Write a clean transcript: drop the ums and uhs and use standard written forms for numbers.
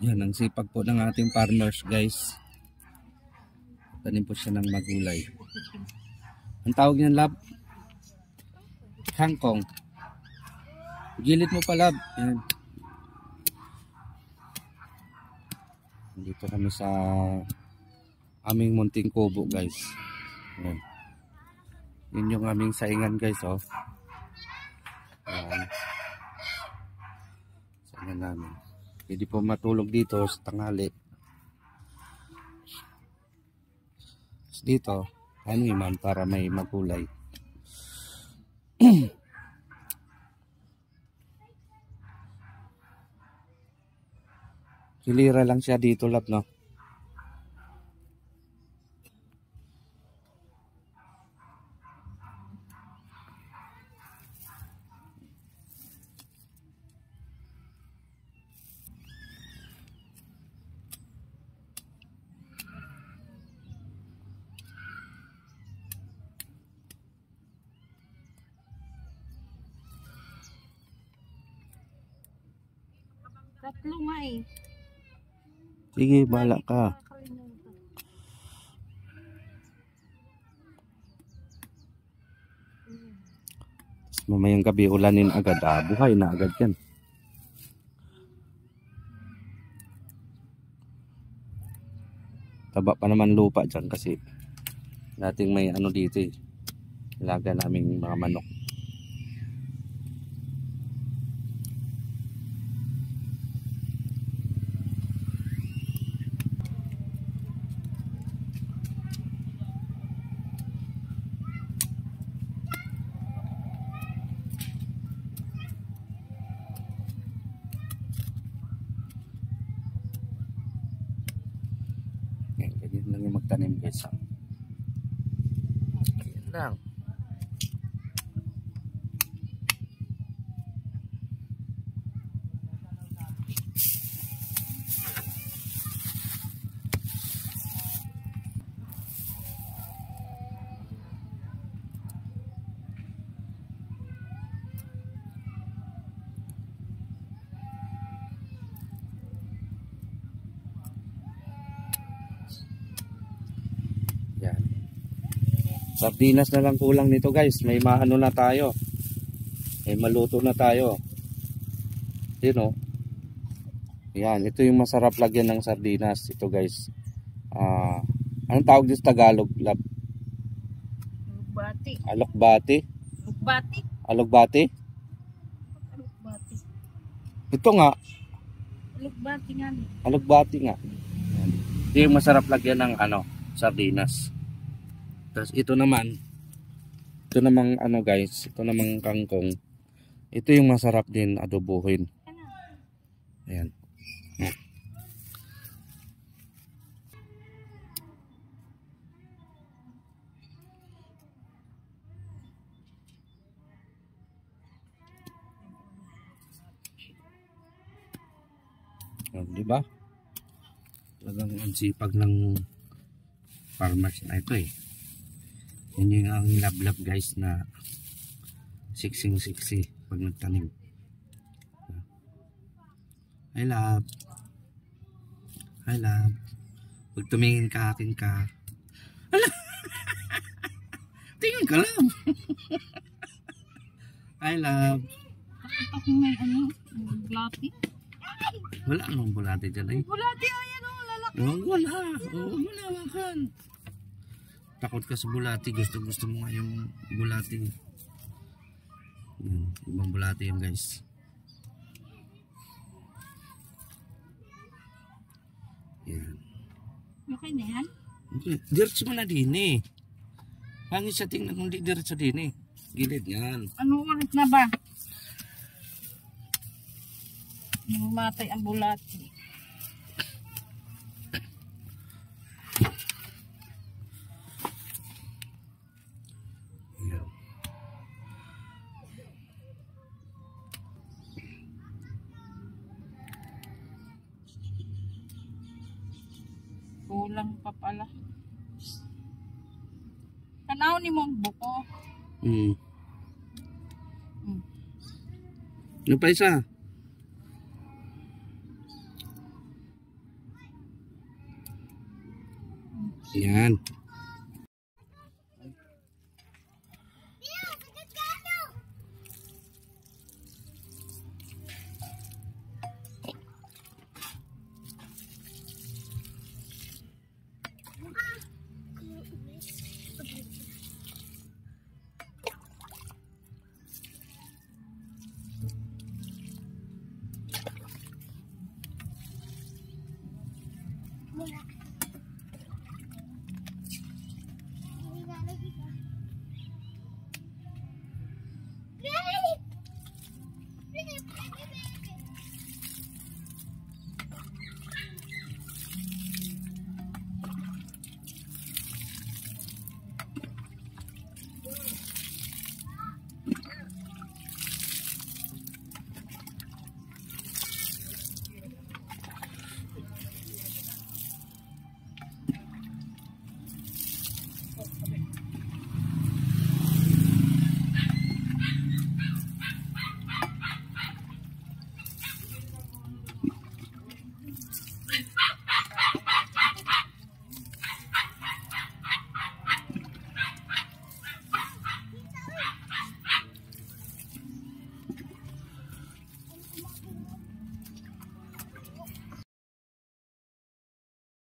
Yan ang sipag po ng ating farmers, guys. Tanim po siya ng magulay. Ang tawag niyan, lab? Kangkong. Gilid mo pa, lab. Yan. Dito kami sa aming munting kubo, guys. Yan. Yun yung aming saingan, guys, oh. Yan. Saingan namin. Hindi po matulog dito sa tanghali. Dito, ano naman para may magulay. Hilira lang siya dito, lab, no? Tatlo nga eh. Sige, bahala ka. Mamayang gabi ulanin agad, buhay na agad yan. Taba pa naman lupa dyan kasi dating may ano dito eh. Ilaga naming mga manok. Ganyan lang yung magtanim, guys. Ganyan lang. Yan. Sardinas na lang kulang nito, guys. May maano na tayo. May maluto na tayo. Yun, oh. Yan. Ito yung masarap lagyan ng sardinas. Ito, guys. Anong tawag dito sa Tagalog, lab? Alugbati. Alokbati? Alugbati. Alogbati? Alugbati. Ito nga. Alugbati nga. Alogbati nga. Yan. Ito yung masarap lagyan ng ano, sardinas. Tapos ito namang ano, guys, ito namang kangkong. Ito yung masarap din adobohin. Ayan. Di ba? Talagang ang sipag ng farmers na ito eh. Yan yung ang lablab, guys, na siksing-siksi pag nagtanim. Hi, love. Hi, love. Pag tumingin ka, akin ka. Hala! Tingin ka lang. Hi, love. Ako may ano, bulati. Wala anong bulati dyan eh. Bulati, ayan o, lalaki. Wala. Wala makan. Takot ka sa bulati. Gusto mo nga yung bulati. Ibang bulati yan, guys. Yan. Okay na yan? Okay. Diretso mo na din eh. Hangin sa tingnan kung di diretso din eh. Gilid yan. Ano ulit na ba? Mamatay ang bulati. Yan. Kulang pa pala. Tanaw ni mong buko. Ano pa isa? Yan.